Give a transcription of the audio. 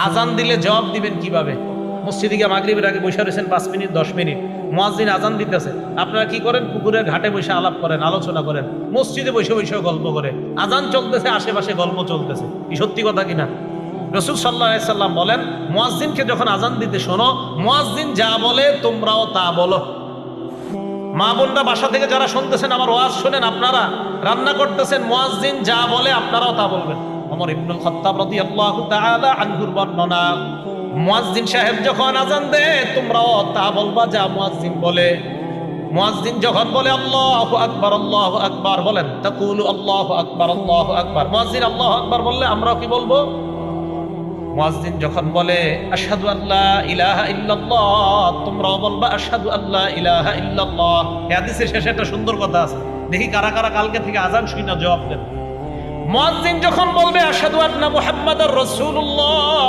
আজান দিলে জবাব দিবেন কিভাবে? মসজিদে গিয়ে মাগরিবের আগে বসে রয়েছেন 5 মিনিট 10 মিনিট, মুয়াজ্জিন আজান দিতেছে, আপনারা কি করেন? পুকুরের ঘাটে বসে আলাপ করেন, আলোচনা করেন, মসজিদে বসে বসে গল্প করে, আজান চলতেছে, আশেপাশে গল্প চলতেছে। কি সত্যি কথা কিনা? রাসূল সাল্লাল্লাহু আলাইহি সাল্লাম বলেন, মুয়াজ্জিনকে যখন আজান দিতে শোনো, মুয়াজ্জিন যা বলে তোমরাও তা বলো। মা বোনরা বাসা থেকে যারা শুনতেছেন আমার ওয়াজ শুনেন, আপনারা রান্না করতেছেন, মুয়াজ্জিন যা বলে আপনারাও তা বলবেন। ওমর ইবনুল খাত্তাব রাদিয়াল্লাহু তাআলা আনহুর বর্ণনা, মুয়াজ্জিন সাহেব যখন আজান দেয় তোমরাও তা বলবা যা মুয়াজ্জিন বলে। মুয়াজ্জিন যখন বলে আল্লাহু আকবার বলেন, তাকুলু আল্লাহু আকবার। মুয়াজ্জিন আল্লাহু আকবার বললে আমরাও কি বলবো? মুয়াজ্জিন যখন বলে আশহাদু আল্লা ইলাহা ইল্লাল্লাহ, তোমরাও বলবা আশহাদু আল্লা ইলাহা ইল্লাল্লাহ। এই হাদিসের শেষে একটা সুন্দর কথা আছে, দেখি কারা কারা কালকে থেকে আজান শুনে জবাব দেন। মুয়াজ্জিন যখন বলবে আশহাদু আন্না মুহাম্মাদার রাসূলুল্লাহ,